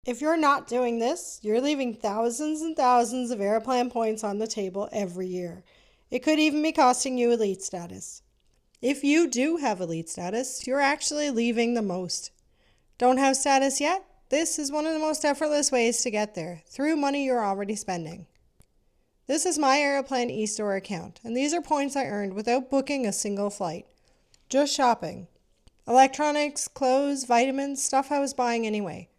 If you're not doing this, you're leaving thousands and thousands of Aeroplan points on the table every year. It could even be costing you elite status. If you do have elite status, you're actually leaving the most. Don't have status yet? This is one of the most effortless ways to get there, through money you're already spending. This is my Aeroplan eStore account, and these are points I earned without booking a single flight. Just shopping. Electronics, clothes, vitamins, stuff I was buying anyway.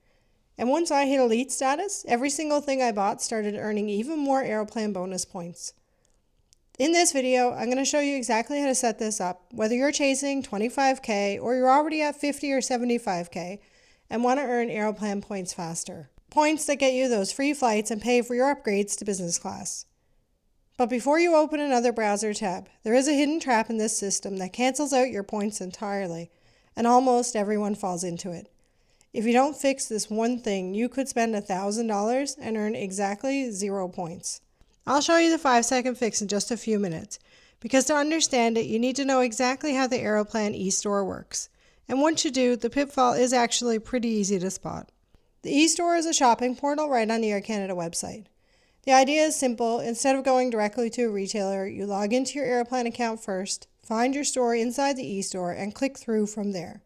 And once I hit elite status, every single thing I bought started earning even more Aeroplan bonus points. In this video, I'm going to show you exactly how to set this up, whether you're chasing 25K or you're already at 50 or 75K and want to earn Aeroplan points faster. Points that get you those free flights and pay for your upgrades to business class. But before you open another browser tab, there is a hidden trap in this system that cancels out your points entirely, and almost everyone falls into it. If you don't fix this one thing, you could spend $1,000 and earn exactly 0 points. I'll show you the 5-second fix in just a few minutes, because to understand it, you need to know exactly how the Aeroplan eStore works. And once you do, the pitfall is actually pretty easy to spot. The eStore is a shopping portal right on the Air Canada website. The idea is simple. Instead of going directly to a retailer, you log into your Aeroplan account first, find your store inside the eStore, and click through from there.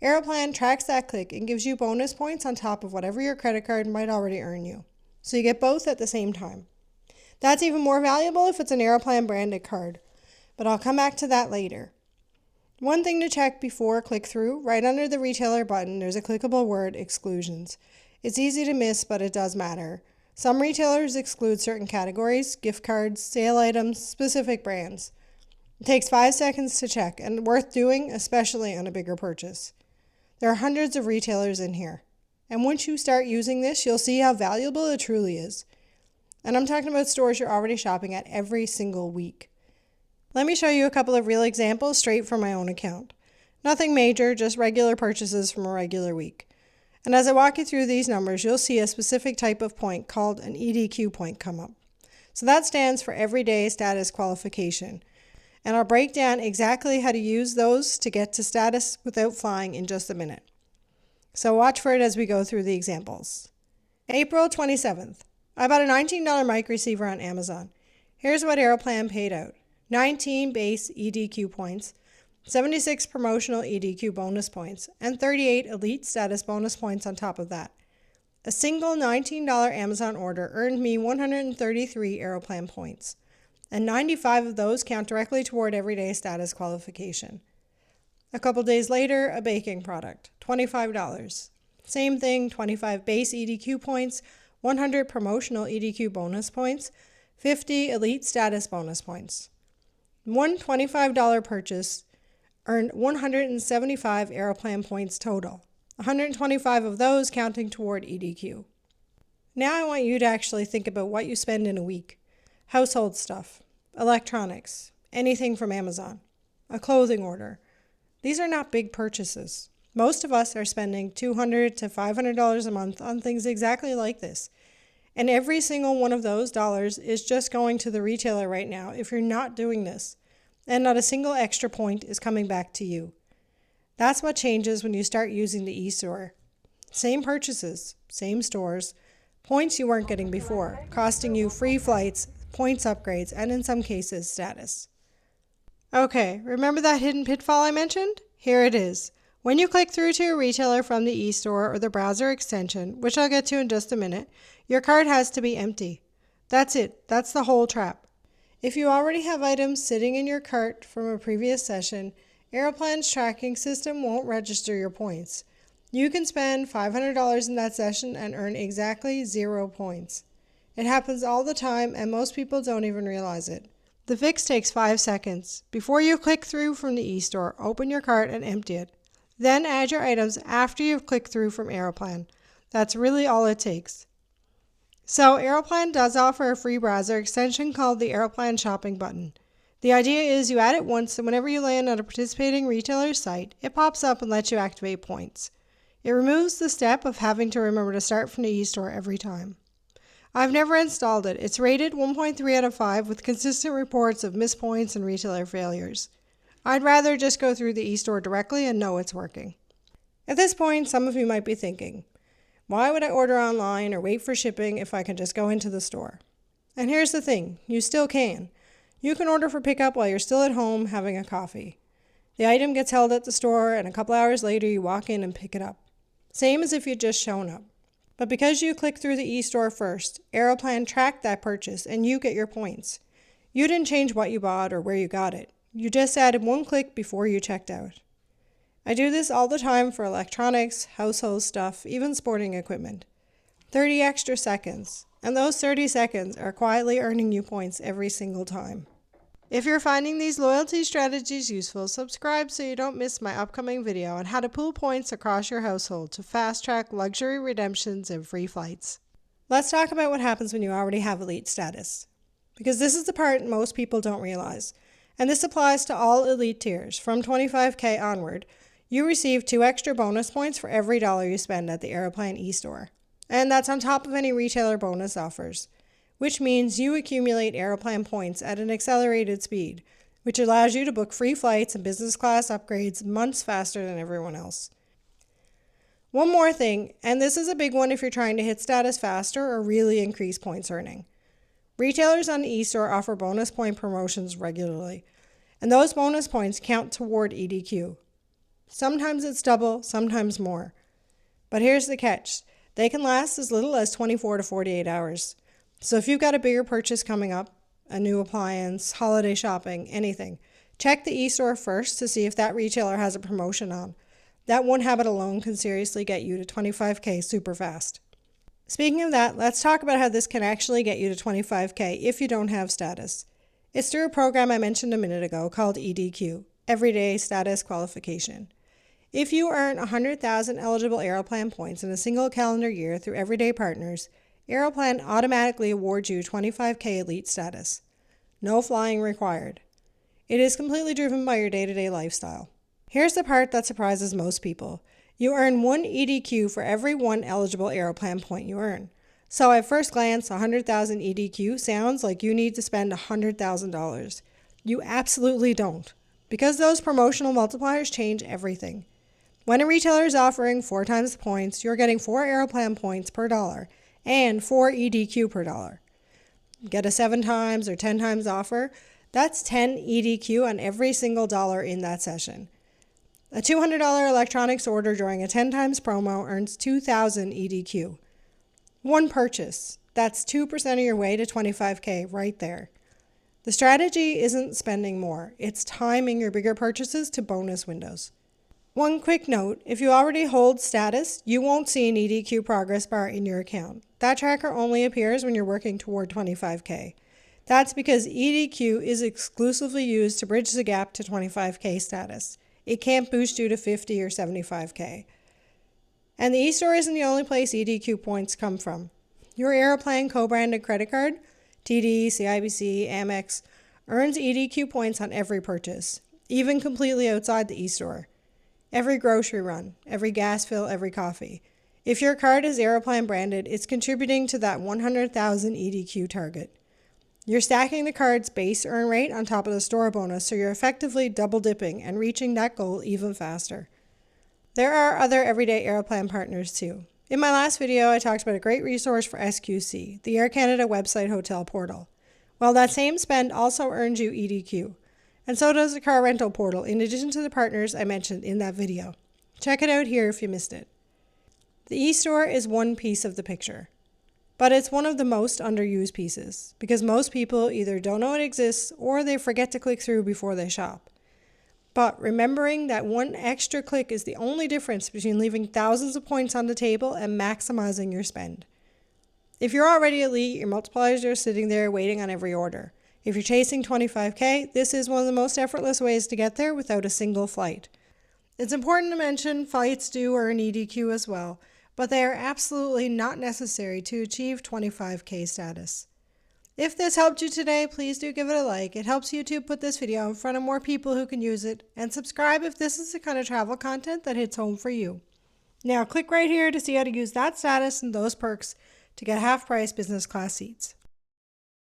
Aeroplan tracks that click and gives you bonus points on top of whatever your credit card might already earn you. So you get both at the same time. That's even more valuable if it's an Aeroplan branded card, but I'll come back to that later. One thing to check before click through, right under the retailer button, there's a clickable word, exclusions. It's easy to miss, but it does matter. Some retailers exclude certain categories, gift cards, sale items, specific brands. It takes 5 seconds to check and worth doing, especially on a bigger purchase. There are hundreds of retailers in here. And once you start using this, you'll see how valuable it truly is. And I'm talking about stores you're already shopping at every single week. Let me show you a couple of real examples straight from my own account. Nothing major, just regular purchases from a regular week. And as I walk you through these numbers, you'll see a specific type of point called an EDQ point come up. So that stands for Everyday Status Qualification. And I'll break down exactly how to use those to get to status without flying in just a minute. So watch for it as we go through the examples. April 27th. I bought a $19 mic receiver on Amazon. Here's what Aeroplan paid out. 19 base EDQ points, 76 promotional EDQ bonus points, and 38 elite status bonus points on top of that. A single $19 Amazon order earned me 133 Aeroplan points, and 95 of those count directly toward Everyday Status Qualification. A couple days later, a baking product, $25. Same thing, 25 base EDQ points, 100 promotional EDQ bonus points, 50 elite status bonus points. One $25 purchase earned 175 Aeroplan points total, 125 of those counting toward EDQ. Now I want you to actually think about what you spend in a week. Household stuff, electronics, anything from Amazon, a clothing order. These are not big purchases. Most of us are spending $200 to $500 a month on things exactly like this. And every single one of those dollars is just going to the retailer right now if you're not doing this. And not a single extra point is coming back to you. That's what changes when you start using the eStore. Same purchases, same stores, points you weren't getting before, costing you free flights, points upgrades, and in some cases, status. Okay, remember that hidden pitfall I mentioned? Here it is. When you click through to a retailer from the eStore or the browser extension, which I'll get to in just a minute, your cart has to be empty. That's it. That's the whole trap. If you already have items sitting in your cart from a previous session, Aeroplan's tracking system won't register your points. You can spend $500 in that session and earn exactly 0 points. It happens all the time and most people don't even realize it. The fix takes 5 seconds. Before you click through from the eStore, open your cart and empty it. Then add your items after you've clicked through from Aeroplan. That's really all it takes. So Aeroplan does offer a free browser extension called the Aeroplan Shopping button. The idea is you add it once and whenever you land on a participating retailer's site, it pops up and lets you activate points. It removes the step of having to remember to start from the eStore every time. I've never installed it. It's rated 1.3 out of 5 with consistent reports of missed points and retailer failures. I'd rather just go through the eStore directly and know it's working. At this point, some of you might be thinking, Why would I order online or wait for shipping if I can just go into the store? And here's the thing, you still can. You can order for pickup while you're still at home having a coffee. The item gets held at the store, and a couple hours later you walk in and pick it up. Same as if you'd just shown up. But because you click through the eStore first, Aeroplan tracked that purchase and you get your points. You didn't change what you bought or where you got it. You just added one click before you checked out. I do this all the time for electronics, household stuff, even sporting equipment. 30 extra seconds, and those 30 seconds are quietly earning you points every single time. If you're finding these loyalty strategies useful, subscribe so you don't miss my upcoming video on how to pool points across your household to fast-track luxury redemptions and free flights. Let's talk about what happens when you already have elite status, because this is the part most people don't realize, and this applies to all elite tiers. From 25K onward, you receive 2 extra bonus points for every dollar you spend at the Aeroplan eStore. And that's on top of any retailer bonus offers, which means you accumulate Aeroplan points at an accelerated speed, which allows you to book free flights and business class upgrades months faster than everyone else. One more thing, and this is a big one if you're trying to hit status faster or really increase points earning. Retailers on the eStore offer bonus point promotions regularly, and those bonus points count toward EDQ. Sometimes it's double, sometimes more. But here's the catch. They can last as little as 24 to 48 hours. So if you've got a bigger purchase coming up, a new appliance, holiday shopping, anything, check the eStore first to see if that retailer has a promotion on. That one habit alone can seriously get you to 25K super fast. Speaking of that, let's talk about how this can actually get you to 25K if you don't have status. It's through a program I mentioned a minute ago called EDQ, Everyday Status Qualification. If you earn 100,000 eligible Aeroplan points in a single calendar year through Everyday Partners, Aeroplan automatically awards you 25K elite status. No flying required. It is completely driven by your day-to-day lifestyle. Here's the part that surprises most people. You earn 1 EDQ for every 1 eligible Aeroplan point you earn. So at first glance, 100,000 EDQ sounds like you need to spend $100,000. You absolutely don't, because those promotional multipliers change everything. When a retailer is offering 4 times the points, you're getting 4 Aeroplan points per dollar and 4 EDQ per dollar. Get a 7 times or 10 times offer, that's 10 EDQ on every single dollar in that session. A $200 electronics order during a 10 times promo earns 2,000 EDQ. One purchase, that's 2% of your way to 25K right there. The strategy isn't spending more, it's timing your bigger purchases to bonus windows. One quick note, if you already hold status, you won't see an EDQ progress bar in your account. That tracker only appears when you're working toward 25K. That's because EDQ is exclusively used to bridge the gap to 25K status. It can't boost you to 50 or 75K. And the eStore isn't the only place EDQ points come from. Your Aeroplan co-branded credit card, TD, CIBC, Amex, earns EDQ points on every purchase, even completely outside the eStore. Every grocery run, every gas fill, every coffee. If your card is Aeroplan branded, it's contributing to that 100,000 EDQ target. You're stacking the card's base earn rate on top of the store bonus, so you're effectively double dipping and reaching that goal even faster. There are other everyday Aeroplan partners too. In my last video, I talked about a great resource for SQC, the Air Canada website hotel portal. Well, that same spend also earns you EDQ. And so does the car rental portal, in addition to the partners I mentioned in that video. Check it out here if you missed it. The eStore is one piece of the picture, but it's one of the most underused pieces, because most people either don't know it exists or they forget to click through before they shop. But remembering that one extra click is the only difference between leaving thousands of points on the table and maximizing your spend. If you're already elite, your multipliers are sitting there waiting on every order. If you're chasing 25K, this is one of the most effortless ways to get there without a single flight. It's important to mention flights do earn EDQ as well, but they are absolutely not necessary to achieve 25K status. If this helped you today, please do give it a like. It helps YouTube put this video in front of more people who can use it, and subscribe if this is the kind of travel content that hits home for you. Now click right here to see how to use that status and those perks to get half-price business class seats.